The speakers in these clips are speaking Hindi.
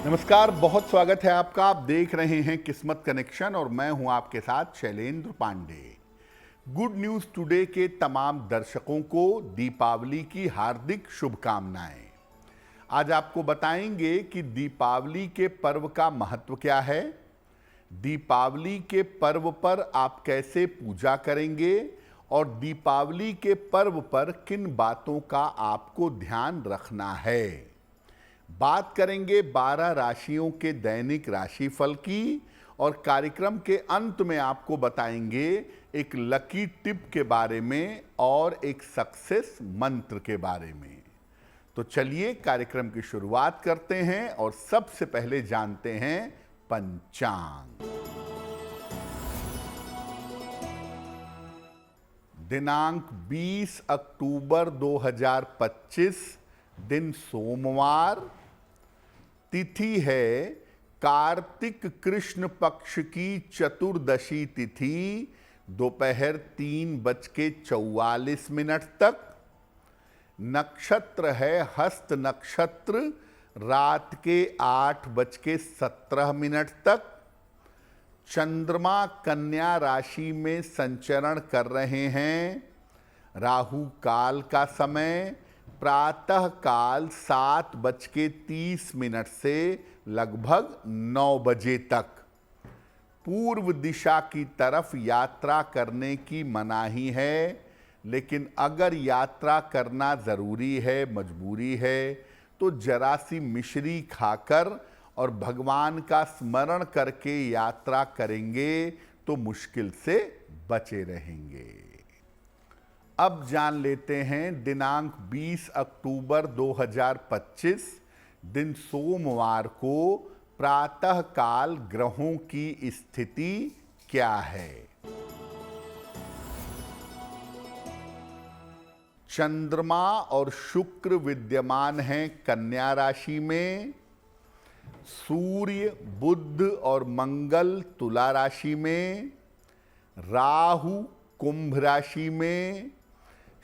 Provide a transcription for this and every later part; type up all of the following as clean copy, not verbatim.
नमस्कार, बहुत स्वागत है आपका। आप देख रहे हैं किस्मत कनेक्शन और मैं हूं आपके साथ Shailendra Pandey. Good news today के तमाम दर्शकों को दीपावली की हार्दिक शुभकामनाएं। आज आपको बताएंगे कि दीपावली के पर्व का महत्व क्या है, दीपावली के पर्व पर आप कैसे पूजा करेंगे और दीपावली के पर्व पर किन बातों का आपको ध्यान रखना है। बात करेंगे 12 राशियों के दैनिक राशिफल की और कार्यक्रम के अंत में आपको बताएंगे एक लकी टिप के बारे में और एक सक्सेस मंत्र के बारे में। तो चलिए कार्यक्रम की शुरुआत करते हैं और सबसे पहले जानते हैं पंचांग। दिनांक 20 अक्टूबर 2025, दिन सोमवार, तिथि है कार्तिक कृष्ण पक्ष की चतुर्दशी तिथि, दोपहर 3:44 तक। नक्षत्र है हस्त नक्षत्र, रात के 8:17 तक। चंद्रमा कन्या राशि में संचरण कर रहे हैं। राहु काल का समय प्रातः काल 7:30 से लगभग 9 बजे तक। पूर्व दिशा की तरफ यात्रा करने की मनाही है, लेकिन अगर यात्रा करना ज़रूरी है, मजबूरी है, तो जरा सी मिश्री खाकर और भगवान का स्मरण करके यात्रा करेंगे तो मुश्किल से बचे रहेंगे। अब जान लेते हैं दिनांक 20 अक्टूबर 2025, दिन सोमवार को प्रातः काल ग्रहों की स्थिति क्या है। चंद्रमा और शुक्र विद्यमान हैं कन्या राशि में। सूर्य, बुध और मंगल तुला राशि में। राहु कुंभ राशि में।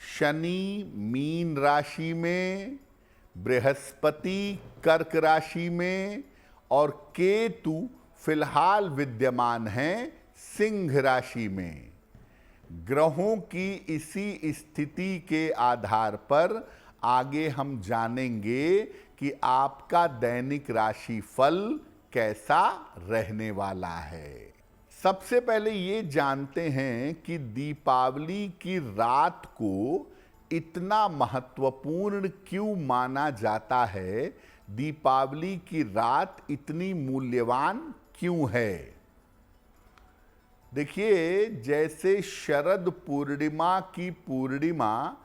शनि मीन राशि में। बृहस्पति कर्क राशि में और केतु फिलहाल विद्यमान हैं सिंह राशि में। ग्रहों की इसी स्थिति के आधार पर आगे हम जानेंगे कि आपका दैनिक राशि फल कैसा रहने वाला है। सबसे पहले ये जानते हैं कि दीपावली की रात को इतना महत्वपूर्ण क्यों माना जाता है, दीपावली की रात इतनी मूल्यवान क्यों है। देखिए, जैसे शरद पूर्णिमा की पूर्णिमा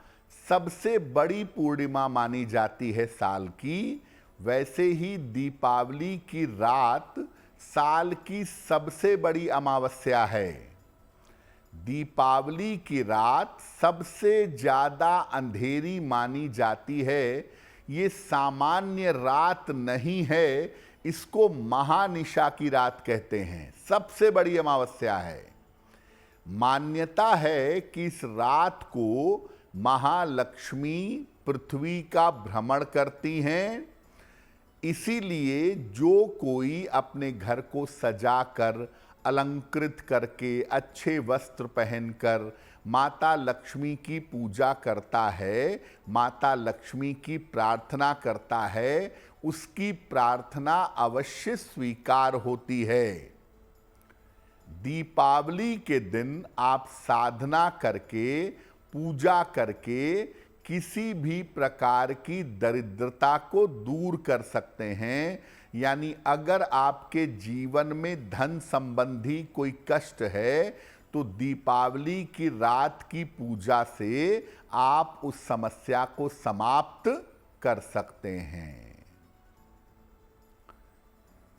सबसे बड़ी पूर्णिमा मानी जाती है साल की, वैसे ही दीपावली की रात साल की सबसे बड़ी अमावस्या है। दीपावली की रात सबसे ज्यादा अंधेरी मानी जाती है। ये सामान्य रात नहीं है, इसको महानिशा की रात कहते हैं। सबसे बड़ी अमावस्या है। मान्यता है कि इस रात को महालक्ष्मी पृथ्वी का भ्रमण करती हैं। इसीलिए जो कोई अपने घर को सजाकर, अलंकृत करके, अच्छे वस्त्र पहनकर माता लक्ष्मी की पूजा करता है, माता लक्ष्मी की प्रार्थना करता है, उसकी प्रार्थना अवश्य स्वीकार होती है। दीपावली के दिन आप साधना करके, पूजा करके किसी भी प्रकार की दरिद्रता को दूर कर सकते हैं। यानी अगर आपके जीवन में धन संबंधी कोई कष्ट है तो दीपावली की रात की पूजा से आप उस समस्या को समाप्त कर सकते हैं।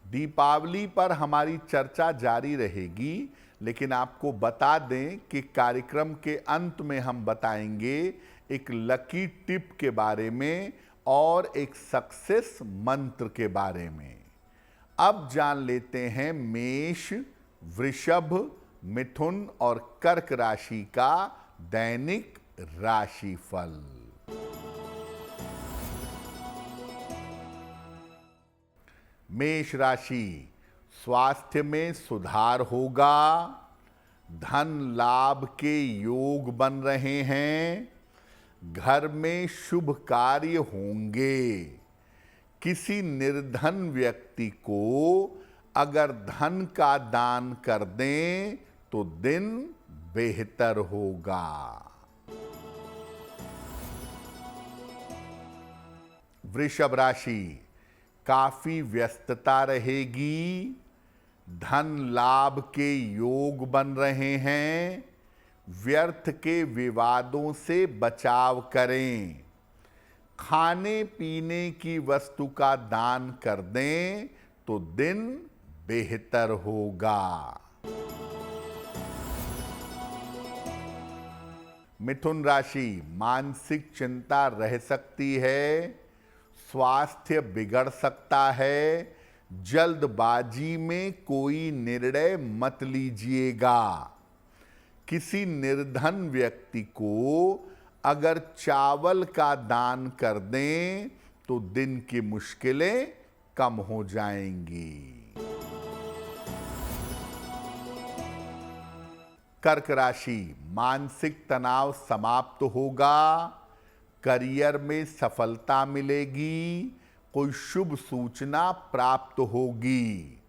दीपावली पर हमारी चर्चा जारी रहेगी, लेकिन आपको बता दें कि कार्यक्रम के अंत में हम बताएंगे एक लकी टिप के बारे में और एक सक्सेस मंत्र के बारे में। अब जान लेते हैं मेष, वृषभ, मिथुन और कर्क राशि का दैनिक राशिफल। मेष राशि, स्वास्थ्य में सुधार होगा, धन लाभ के योग बन रहे हैं, घर में शुभ कार्य होंगे। किसी निर्धन व्यक्ति को अगर धन का दान कर दें तो दिन बेहतर होगा। वृषभ राशि, काफी व्यस्तता रहेगी, धन लाभ के योग बन रहे हैं, व्यर्थ के विवादों से बचाव करें। खाने पीने की वस्तु का दान कर दें तो दिन बेहतर होगा। मिथुन राशि, मानसिक चिंता रह सकती है, स्वास्थ्य बिगड़ सकता है, जल्दबाजी में कोई निर्णय मत लीजिएगा। किसी निर्धन व्यक्ति को अगर चावल का दान कर दें तो दिन की मुश्किलें कम हो जाएंगी। कर्क राशि, मानसिक तनाव समाप्त होगा, करियर में सफलता मिलेगी, कोई शुभ सूचना प्राप्त होगी।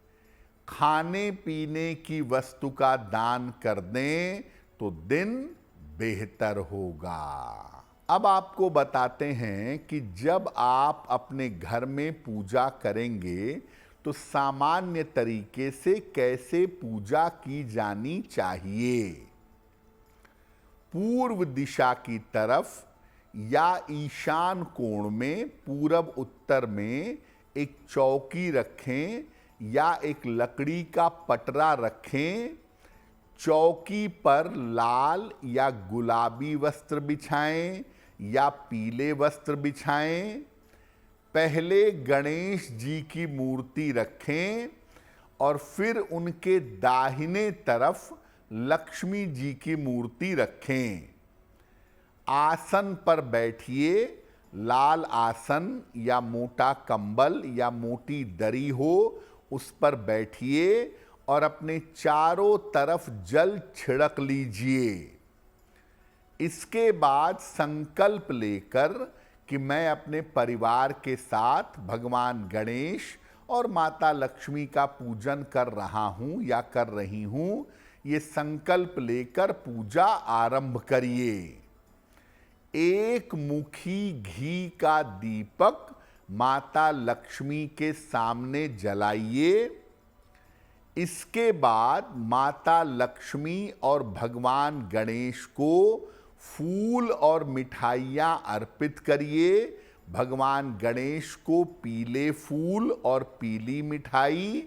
खाने पीने की वस्तु का दान कर दें तो दिन बेहतर होगा। अब आपको बताते हैं कि जब आप अपने घर में पूजा करेंगे तो सामान्य तरीके से कैसे पूजा की जानी चाहिए। पूर्व दिशा की तरफ या ईशान कोण में पूरब उत्तर में एक चौकी रखें या एक लकड़ी का पटरा रखें। चौकी पर लाल या गुलाबी वस्त्र बिछाएं या पीले वस्त्र बिछाएं। पहले गणेश जी की मूर्ति रखें और फिर उनके दाहिने तरफ लक्ष्मी जी की मूर्ति रखें। आसन पर बैठिए, लाल आसन या मोटा कंबल या मोटी दरी हो उस पर बैठिए और अपने चारों तरफ जल छिड़क लीजिए। इसके बाद संकल्प लेकर कि मैं अपने परिवार के साथ भगवान गणेश और माता लक्ष्मी का पूजन कर रहा हूं या कर रही हूं, ये संकल्प लेकर पूजा आरंभ करिए। एक मुखी घी का दीपक माता लक्ष्मी के सामने जलाइए। इसके बाद माता लक्ष्मी और भगवान गणेश को फूल और मिठाइयाँ अर्पित करिए। भगवान गणेश को पीले फूल और पीली मिठाई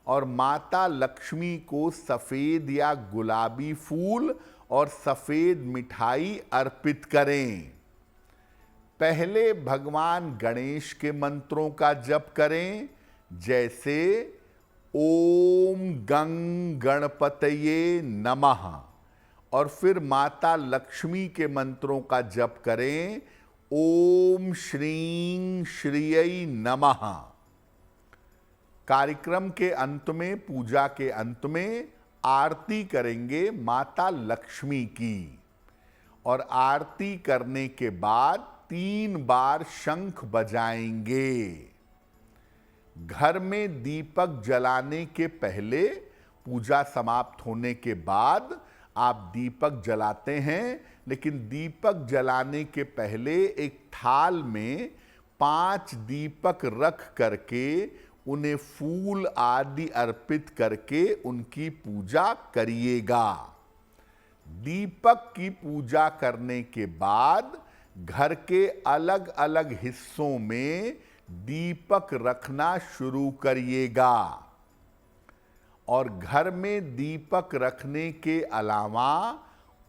और माता लक्ष्मी को सफ़ेद या गुलाबी फूल और सफ़ेद मिठाई अर्पित करें। पहले भगवान गणेश के मंत्रों का जप करें, जैसे ओम गं गणपतये नमः, और फिर माता लक्ष्मी के मंत्रों का जप करें, ओम श्रीं श्रियै नमः। कार्यक्रम के अंत में, पूजा के अंत में आरती करेंगे माता लक्ष्मी की, और आरती करने के बाद 3 बार शंख बजाएंगे। घर में दीपक जलाने के पहले, पूजा समाप्त होने के बाद आप दीपक जलाते हैं, लेकिन दीपक जलाने के पहले एक थाल में 5 दीपक रख करके उन्हें फूल आदि अर्पित करके उनकी पूजा करिएगा। दीपक की पूजा करने के बाद घर के अलग अलग हिस्सों में दीपक रखना शुरू करिएगा, और घर में दीपक रखने के अलावा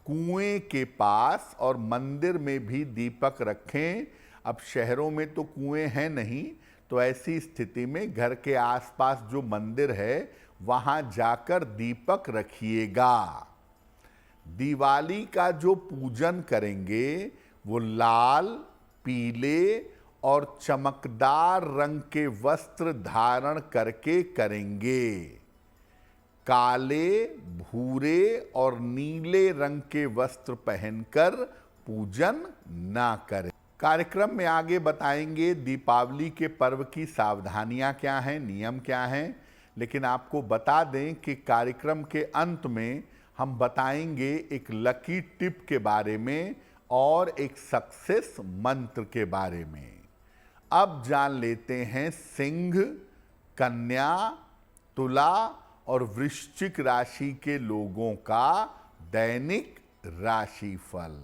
कुएं के पास और मंदिर में भी दीपक रखें। अब शहरों में तो कुएं हैं नहीं, तो ऐसी स्थिति में घर के आसपास जो मंदिर है वहां जाकर दीपक रखिएगा। दिवाली का जो पूजन करेंगे वो लाल, पीले और चमकदार रंग के वस्त्र धारण करके करेंगे। काले, भूरे और नीले रंग के वस्त्र पहनकर पूजन ना करें। कार्यक्रम में आगे बताएंगे दीपावली के पर्व की सावधानियां क्या हैं, नियम क्या हैं, लेकिन आपको बता दें कि कार्यक्रम के अंत में हम बताएंगे एक लकी टिप के बारे में और एक सक्सेस मंत्र के बारे में। अब जान लेते हैं सिंह, कन्या, तुला और वृश्चिक राशि के लोगों का दैनिक राशिफल।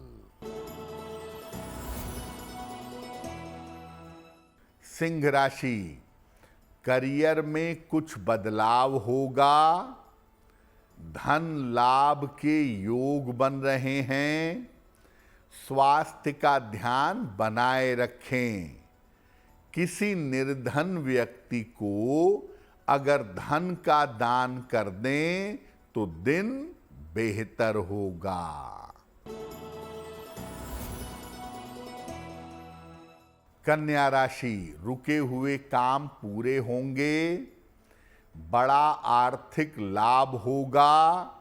सिंह राशि, करियर में कुछ बदलाव होगा। धन लाभ के योग बन रहे हैं। स्वास्थ्य का ध्यान बनाए रखें। किसी निर्धन व्यक्ति को अगर धन का दान कर दें तो दिन बेहतर होगा। कन्या राशि, रुके हुए काम पूरे होंगे। बड़ा आर्थिक लाभ होगा।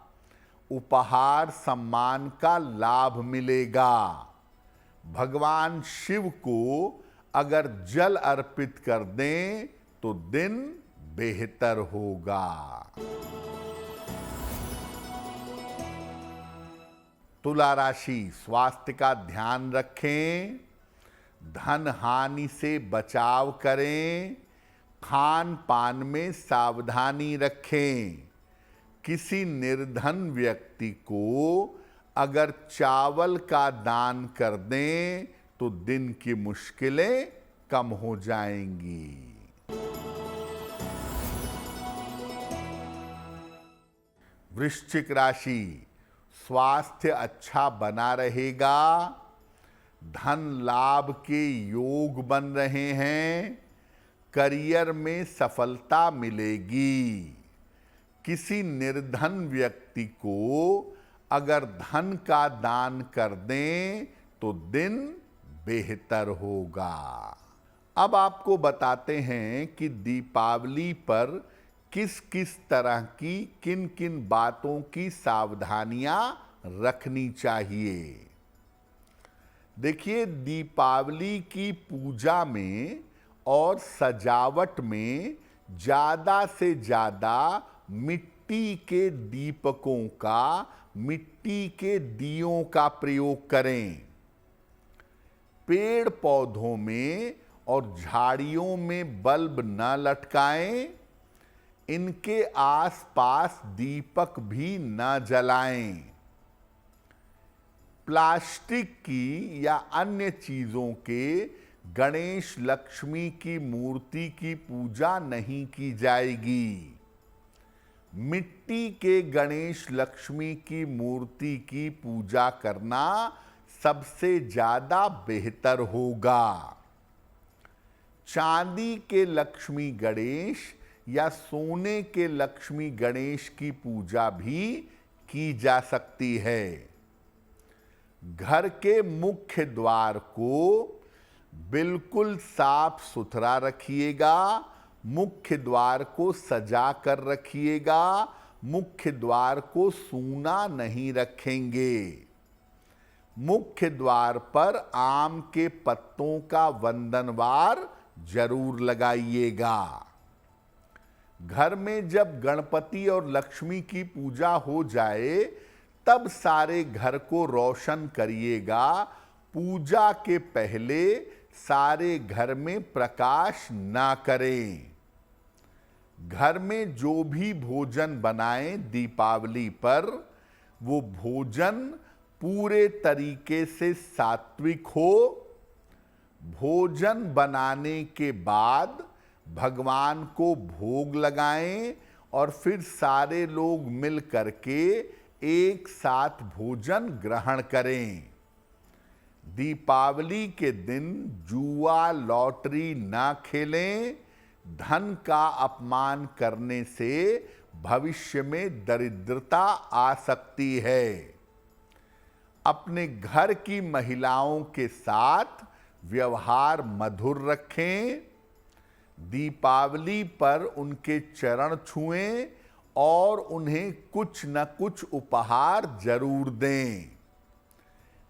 उपहार सम्मान का लाभ मिलेगा। भगवान शिव को अगर जल अर्पित कर दें तो दिन बेहतर होगा। तुला राशि, स्वास्थ्य का ध्यान रखें। धन हानि से बचाव करें। खान पान में सावधानी रखें। किसी निर्धन व्यक्ति को अगर चावल का दान कर दें तो दिन की मुश्किलें कम हो जाएंगी। वृश्चिक राशि, स्वास्थ्य अच्छा बना रहेगा। धन लाभ के योग बन रहे हैं। करियर में सफलता मिलेगी। किसी निर्धन व्यक्ति को अगर धन का दान कर दें तो दिन बेहतर होगा। अब आपको बताते हैं कि दीपावली पर किस किस तरह की किन किन बातों की सावधानियां रखनी चाहिए। देखिए, दीपावली की पूजा में और सजावट में ज़्यादा से ज़्यादा मिट्टी के दीपकों का, मिट्टी के दियों का प्रयोग करें। पेड़ पौधों में और झाड़ियों में बल्ब न लटकाएं। इनके आसपास दीपक भी न जलाएं। प्लास्टिक की या अन्य चीजों के गणेश लक्ष्मी की मूर्ति की पूजा नहीं की जाएगी। मिट्टी के गणेश लक्ष्मी की मूर्ति की पूजा करना सबसे ज्यादा बेहतर होगा। चांदी के लक्ष्मी गणेश या सोने के लक्ष्मी गणेश की पूजा भी की जा सकती है। घर के मुख्य द्वार को बिल्कुल साफ सुथरा रखिएगा। मुख्य द्वार को सजा कर रखिएगा। मुख्य द्वार को सूना नहीं रखेंगे। मुख्य द्वार पर आम के पत्तों का वंदनवार जरूर लगाइएगा। घर में जब गणपति और लक्ष्मी की पूजा हो जाए तब सारे घर को रोशन करिएगा। पूजा के पहले सारे घर में प्रकाश ना करें। घर में जो भी भोजन बनाएं दीपावली पर, वो भोजन पूरे तरीके से सात्विक हो। भोजन बनाने के बाद भगवान को भोग लगाएं और फिर सारे लोग मिल करके एक साथ भोजन ग्रहण करें। दीपावली के दिन जुआ, लॉटरी ना खेलें। धन का अपमान करने से भविष्य में दरिद्रता आ सकती है। अपने घर की महिलाओं के साथ व्यवहार मधुर रखें, दीपावली पर उनके चरण छुएं और उन्हें कुछ न कुछ उपहार जरूर दें।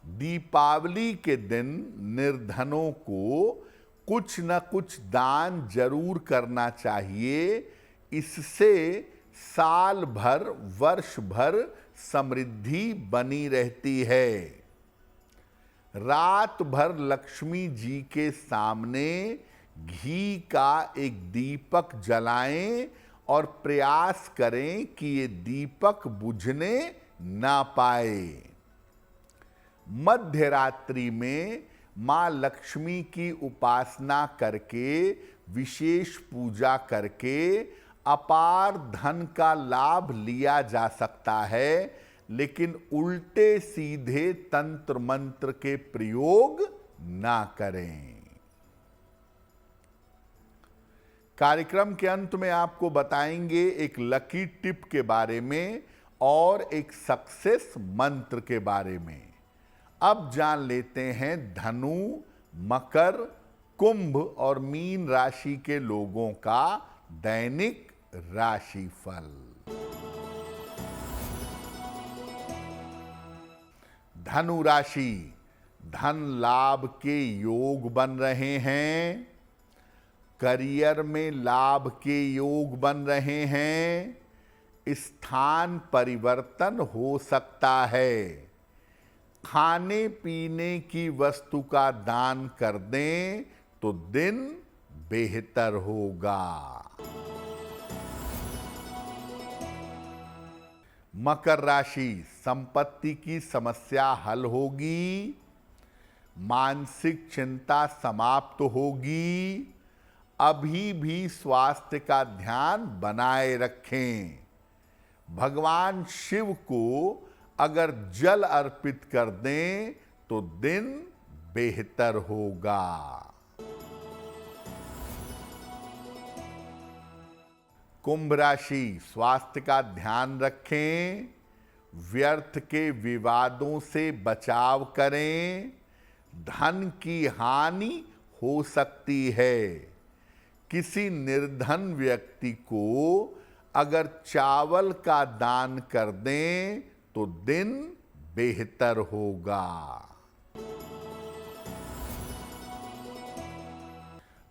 दीपावली के दिन निर्धनों को कुछ न कुछ दान जरूर करना चाहिए। इससे साल भर, वर्ष भर समृद्धि बनी रहती है। रात भर लक्ष्मी जी के सामने घी का एक दीपक जलाएं और प्रयास करें कि ये दीपक बुझने ना पाए। मध्य रात्रि में मां लक्ष्मी की उपासना करके, विशेष पूजा करके अपार धन का लाभ लिया जा सकता है, लेकिन उल्टे सीधे तंत्र मंत्र के प्रयोग ना करें। कार्यक्रम के अंत में आपको बताएंगे एक लकी टिप के बारे में और एक सक्सेस मंत्र के बारे में। अब जान लेते हैं धनु, मकर, कुंभ और मीन राशि के लोगों का दैनिक राशिफल। धनु राशि, धन लाभ के योग बन रहे हैं। करियर में लाभ के योग बन रहे हैं। स्थान परिवर्तन हो सकता है। खाने पीने की वस्तु का दान कर दें तो दिन बेहतर होगा। मकर राशि, संपत्ति की समस्या हल होगी। मानसिक चिंता समाप्त होगी। अभी भी स्वास्थ्य का ध्यान बनाए रखें। भगवान शिव को अगर जल अर्पित कर दें तो दिन बेहतर होगा। कुंभ राशि, स्वास्थ्य का ध्यान रखें। व्यर्थ के विवादों से बचाव करें। धन की हानि हो सकती है। किसी निर्धन व्यक्ति को अगर चावल का दान कर दें तो दिन बेहतर होगा।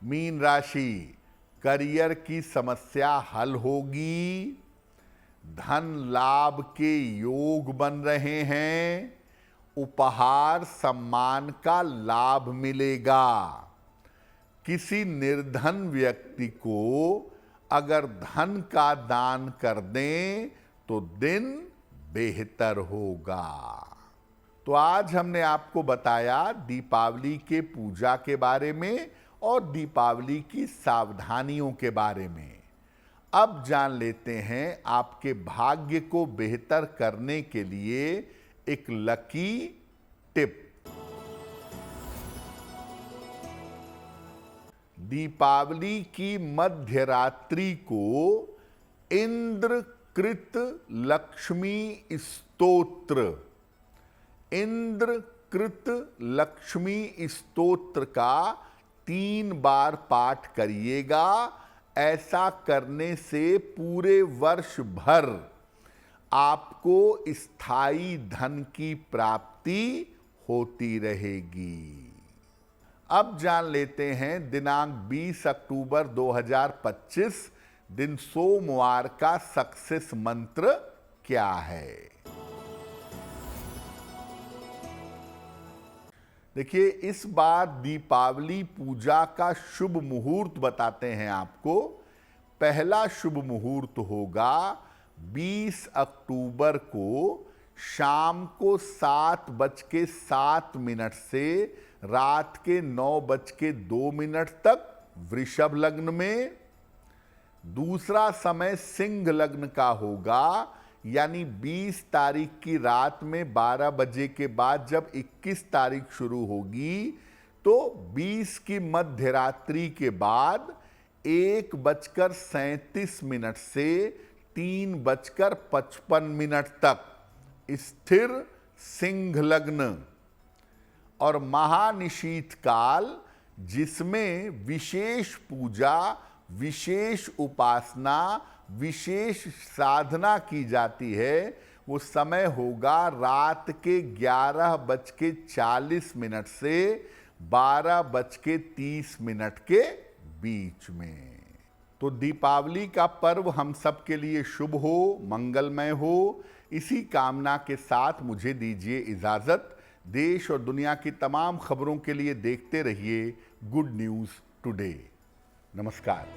मीन राशि, करियर की समस्या हल होगी। धन लाभ के योग बन रहे हैं। उपहार सम्मान का लाभ मिलेगा। किसी निर्धन व्यक्ति को अगर धन का दान कर दें तो दिन बेहतर होगा। तो आज हमने आपको बताया दीपावली के पूजा के बारे में और दीपावली की सावधानियों के बारे में। अब जान लेते हैं आपके भाग्य को बेहतर करने के लिए एक लकी टिप। दीपावली की मध्य रात्रि को इंद्रकृत लक्ष्मी स्तोत्र, इंद्रकृत लक्ष्मी स्तोत्र का 3 बार पाठ करिएगा। ऐसा करने से पूरे वर्ष भर आपको स्थायी धन की प्राप्ति होती रहेगी। अब जान लेते हैं दिनांक 20 अक्टूबर 2025 दिन सोमवार का सक्सेस मंत्र क्या है। देखिए, इस बार दीपावली पूजा का शुभ मुहूर्त बताते हैं आपको। पहला शुभ मुहूर्त होगा 20 अक्टूबर को शाम को 7:07 से रात के 9:02 तक वृषभ लग्न में। दूसरा समय सिंह लग्न का होगा, यानी 20 तारीख की रात में 12 बजे के बाद जब 21 तारीख शुरू होगी तो 20 की मध्य रात्रि के बाद 1:37 से 3:55 तक स्थिर सिंह लग्न। और महानिशीत काल, जिसमें विशेष पूजा, विशेष उपासना, विशेश साधना की जाती है, वो समय होगा रात के 11:40 से 12:30 के बीच में। तो दीपावली का पर्व हम सब के लिए शुभ हो, मंगलमय हो, इसी कामना के साथ मुझे दीजिए इजाजत। देश और दुनिया की तमाम खबरों के लिए देखते रहिए गुड न्यूज़ टुडे। नमस्कार।